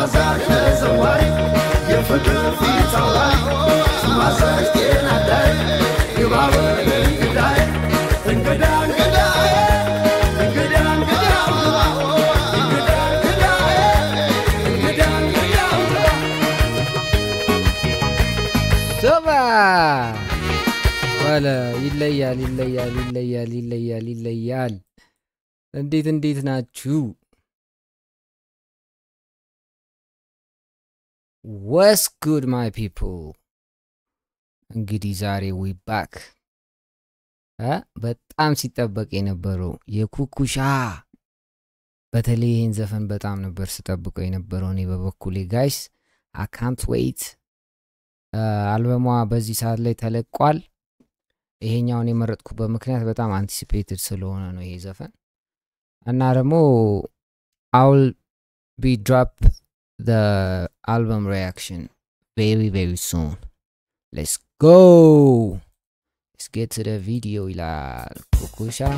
ማዛሽ ዘዋሪ የፍቅር ፊት አውራሪ ማዛሽ ጤናዳይ ይባበል እንግዳይ እንግዳ እንግዳይ እንግዳ እንግዳው እንግዳ እንግዳይ እንግዳ እንግዳው ሰባ ወለ ይለያል እንዴት ናችሁ? What's good my people? እንግዲህ ዛሬ we back በጣም ሲጠበቅ የነበረው የኩኩሻ በተለይ ይሄን ዘፈን በጣም ነበር ሲጠብቀው የነበረው እኔ በበኩሌ guys I can't wait አልበሟ በዚህ ሰዓት ላይ ተለቋል ይሄኛውን የመረጥኩበት ምክንያት በጣም አንቲሲፔትድ ስለሆነ ነው ይሄ ዘፈን እና ደግሞ I'll be drop the album reaction very soon. Let's go. Let's get to the video ilal Kukusha.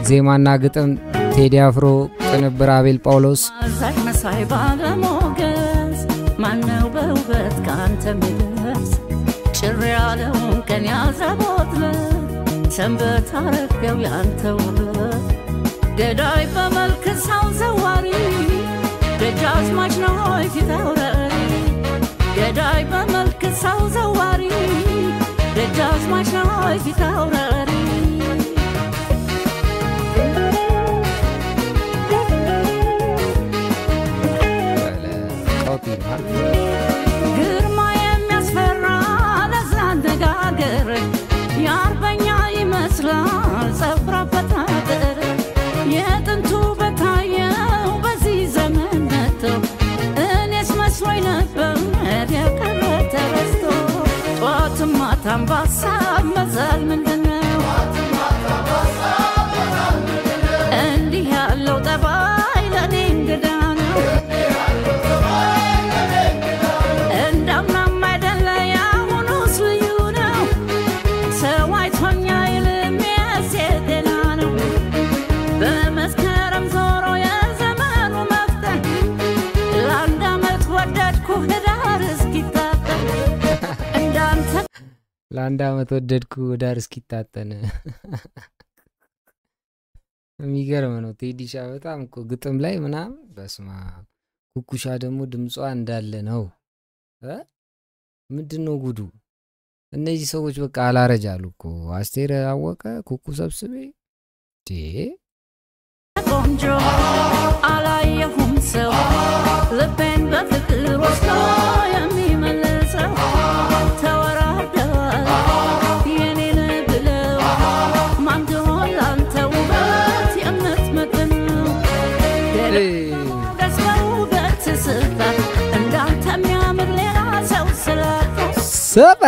ዜማና ግጥም ቴዲ አፍሮ ቅንብር አቤል ጳውሎስ መሳይ ባለሞገስ ማነው በውበት ካንተ የሚደርስ ጭር ያለውን ቀን ያዘቦትለ ሰንበት አረገው ያንተው ገዳይ በመልክ ሰው ዘዋሪ ደጃዝማች ነው ፊት አውራሪ ገዳይ በመልክ ሰው ዘዋሪ ደጃዝማች ነው ፊት አውራሪ ግርማ የሚያስፈራ ለዛንደጋገር ያርበኛ ይመስላል ጸፍራበት አጥር የጥንቱ በታየው በዚህ ዘመን መጥቶ እኔስ መስሎኝ ነበር የቀረ ተረስቶ ጠዋትም ማታም ባሳብ መዛል ምንድነው እንዲህ ያለው ጠባይ ለኔ እንግዳ ነው ለአንድ አመት ወደድኩ ዳር እስኪታጠን የሚገርም ነው ቴዲሻ በጣም እኮ ግጥም ላይ ምናምን በስማ ኩኩሻ ደግሞ ድምጿ እንዳለ ነው ምንድነው ጉዱ እነዚህ ሰዎች በቃ አላረጃሉ እኮ አስቴር አወቀ ኩኩ ሰብስቤ ቆንጆ አላየሁም ሰው ልቤን በፍቅር ወስዶ የሚመልሰው ተወራርደዋል የኔን ብለው ማን ትሆን ላንተ ውበት የምትመጥነው ገዝተው ውበት ስፍራ እንዳንተ የሚያምር ሌላ ሰው ስላጣ ሰባ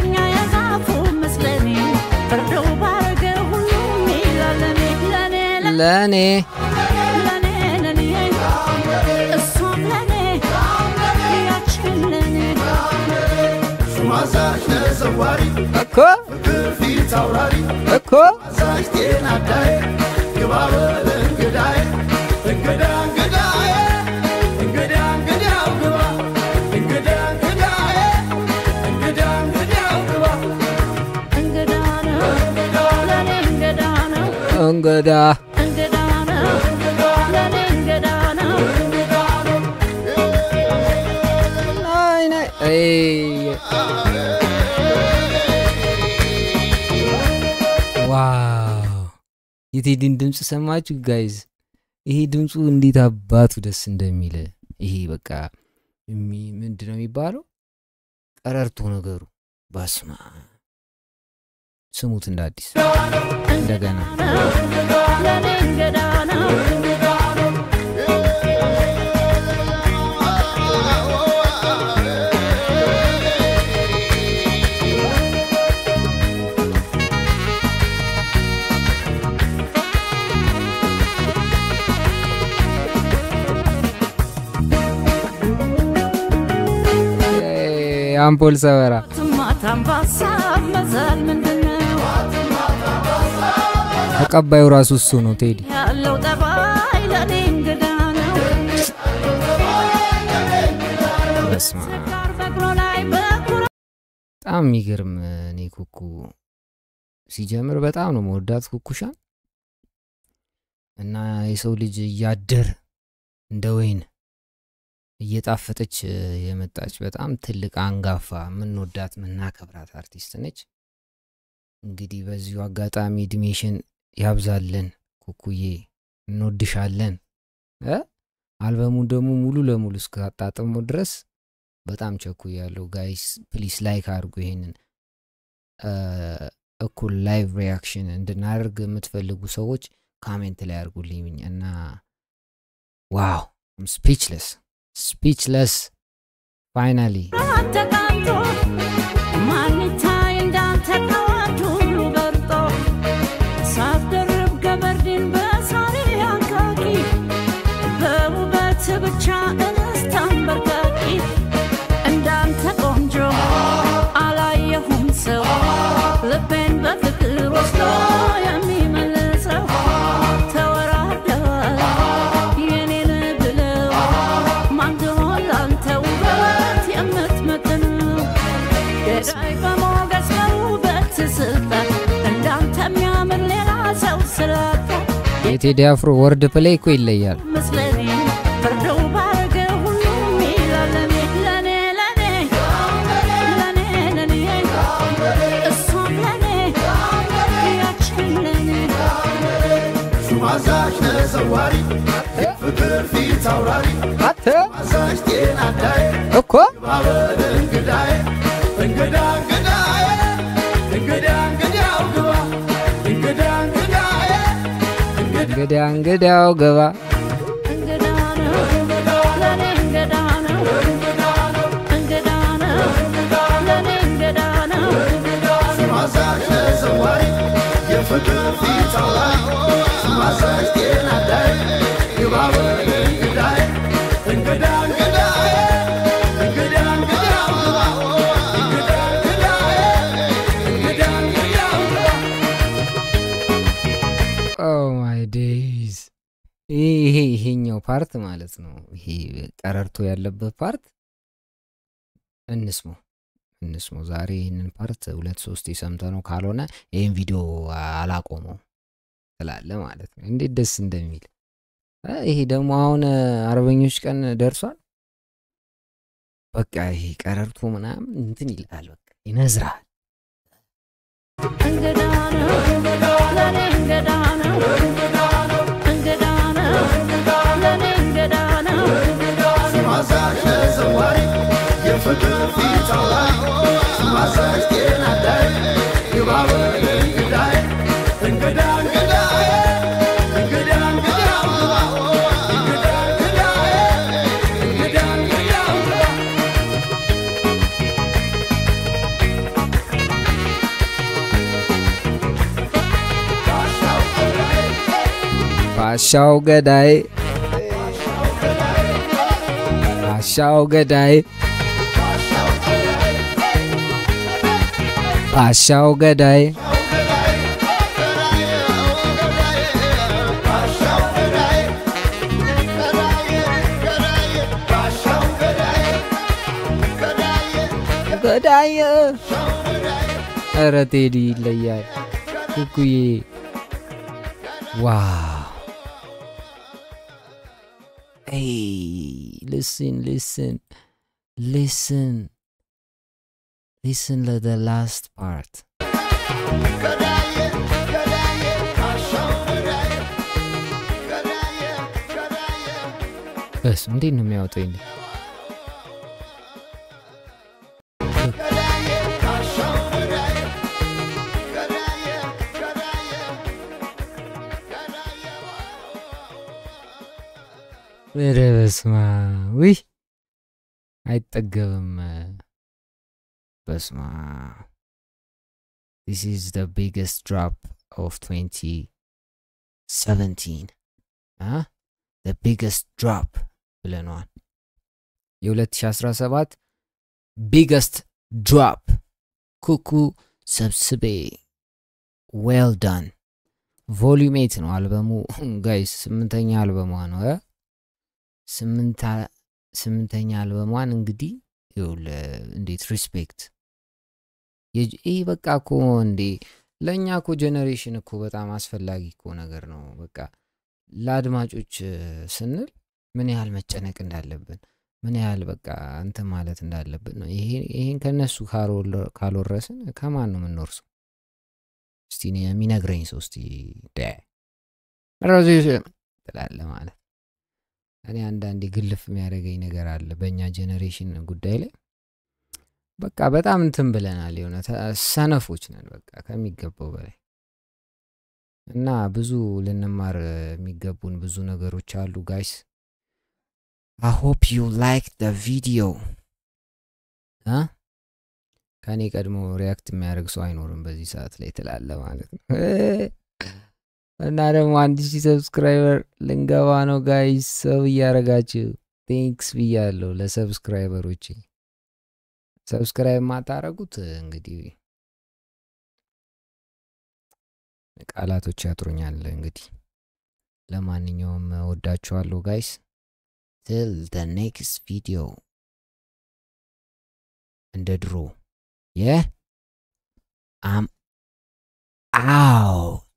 እኛ የዛፉ መስለኔ ፍርደው ባረገ ሁሉም ይላለኔ ለኔ እሷም ለኔ ያችን ለኔ ማዛሽ ዘዋሪ እኮ ፍቅር ፊት አውራሪ እኮ ማዛሽ ጤናዳይ ይባበል እንግዳይ እንግዳ እንግዳይ እንግዳ እንግዳው ግባ እንግዳ እንግዳይ እንግዳ እንግዳው ግባ እንግዳ ነው ለኔ እንግዳ ነው እንግዳ እንግዳ ነው ለኔ እንግዳ ነው አይ ዋው የቴዲን ድምጽ ሰማችሁ ጋይዝ ይሄ ድምጹ እንዴት አባቱ ደስ እንደሚል ይሄ በቃ ምንድነው የሚባለው ቀረርቶ ነገሩ ባስማ ስሙት እንዳዲስ እንደገና ለኔ እንግዳ ነው የአምፖል ሰበራ ማታም ባሳብ መዛል ምንድነው ተቀባዩ ራሱ እሱ ነው ቴዲ ያለው ጠባይ ለኔ እንግዳ ነው በስማ ጋር በቅሎ ላይ በኩራ በጣም የሚገርም እኔ ኩኩ ሲጀምር በጣም ነው መወዳት ኩኩሻ እና የሰው ልጅ እያደር እንደ ወይን እየጣፈጠች የመጣች በጣም ትልቅ አንጋፋ ምን ወዳት ምናከብራት አርቲስት ነች እንግዲህ በዚሁ አጋጣሚ ዲሜሽን ያብዛልን ኩኩዬ እንወድሻለን አልበሙ ደግሞ ሙሉ ለሙሉ እስካጣጥሙ ድረስ በጣም ቸኩያለሁ ጋይስ ፕሊስ ላይክ አድርጉ ይሄንን እኩል ላይቭ ሪአክሽን እንድናደርግ የምትፈልጉ ሰዎች ኮሜንት ላይ አድርጉልኝ እና ዋው I'm speechless finally ተቃንቶ ማንታይ እንዳንተ ከዋቱ በርጦ ሳትደርብ ገበርድን በሳሪ አንካኪ በውበት ብቻ እንስታን በርካኪ እንዳንተ ቆንጆ አላየሁም ሰው ልቤን በፍቅር ወስዶ የሚመልሰው ተወራርደዋል የኔን ብለው ማንደሆን ላንተ ውበት የምትመጥነው ገዳይ በሞገስ በውበት ስልጣን እንዳንተ የሚያምር ሌላ ሰው ስላጣ የቴዲ አፍሮ ወርድ ፕሌይ እኮ ይለያል መስለኝ ፈርደው ባረገ ሁሉም ይላል ለኔ እሷም ለኔ ያችን ለኔ ሹማዛሽ ነዘዋሪ ፍቅር ፊት አውራሪ አተ ማዛሽ ጤና ዳይ እኮ ባበል እንግዳይ እንግዳ እንግዳይ እንግዳ እንግዳው ግባ እንግዳ እንግዳይ እንግዳው ገባ እንግዳ ነው ለኔ እንግዳ ነው እንግዳ ነው ለኔ እንግዳ ነው ሹማዛሽ ነዘዋሪ የፍቅር ፊት አውራሪ ሹማዛሽ ጤና ዳይ ባበል እንግዳይ እንግዳ እንግዳይ እንግዳ እንግዳው ግባ እንግዳ እንግዳይ እንግዳ እንግዳው ግባ ኦ ማይ ዴይዝ ይሄኛው ፓርት ማለት ነው ይሄ ቀረርቶ ያለበት ፓርት እንስሞ ዛሬ ይሄንን ፓርት 2-3 ሰምተነው ካልሆነ ይሄን ቪዲዮ አላቆመው ስላለ ማለት ነው እንዴት ደስ እንደሚል ይሄ ደግሞ አሁን አርበኞች ቀን ደርሷል በቃ ይሄ ቀረርቶ ምናምን እንትን ይላል በቃ ይነዝራል እንግዳ ነው ለኔ እንግዳ ነው እንግዳ ነው ለኔ እንግዳ ነው ማዛሽ ነዘዋሪ የፍቅር ፊት አውራሪ ማዛሽ ጤና ዳይ ባበል እንግዳይ እንግዳ እንግዳይ እንግዳ እንግዳው ግባ እንግዳ እንግዳይ እንግዳ እንግዳው ግባ ባሻው ገዳይ ባሻው ገዳይ ገዳይ ኧረ ቴዲ ይለያል ኩኩዬ ዋው Hey, listen to the last part. በስ እንዴት ነው የሚያወጣኝ በስማ ውይ አይጠገብም በስማ This is the biggest drop of 2017 the biggest drop ብለናል የ2017 biggest drop ኩኩ ሰብስቤ well done volume 8 ነው አልበሙ ጋይስ 8ኛ አልበሟ ነው 8ኛ አልበሟን እንግዲህ ይውል እንዴት ሪስፔክት ይሄ በቃ እኮ እንዴ ለኛ እኮ ጄነሬሽን እኮ በጣም አስፈላጊ እኮ ነገር ነው በቃ ለአድማጮች ስንል ምን ያህል መጨነቅ እንዳለብን ምን ያህል በቃ አንተ ማለት እንዳለብን ነው ይሄን ከነሱ ካልወረስን ከማን ነው የምንወርሰው እስቲ ነው የሚነግረኝ ሰው እስቲ ራዚ ተላለ ማለት እኔ አንዳንዴ ግልፍ የሚያደርገኝ ነገር አለ በእኛ ጄነሬሽን ጉዳይ ላይ በቃ በጣም እንትን ብለናል የሆነ ሰነፎች ነን በቃ ከሚገባው በላይ እና ብዙ ልንማር የሚገቡን ብዙ ነገሮች አሉ ጋይስ I hope you liked the video ከኔ ቀድሞ ሪያክት የሚያደርግ ሰው አይኖርም በዚህ ሰዓት ላይ ተላለ ማለት ነው እና ደግሞ 1000 ሰብስክራይበር ልንገባ ነው ጋይስ ሰው ያረጋችሁ ቴንክስ ብያለሁ ለሰብስክራይበሮቼ ሰብስክራይብ ማታረጉት እንግዲህ ቃላቶች ያጥሩኛል እንግዲህ ለማንኛውም ወዳችኋለሁ ጋይስ till the next video እንደ ድሮ yeah I'm out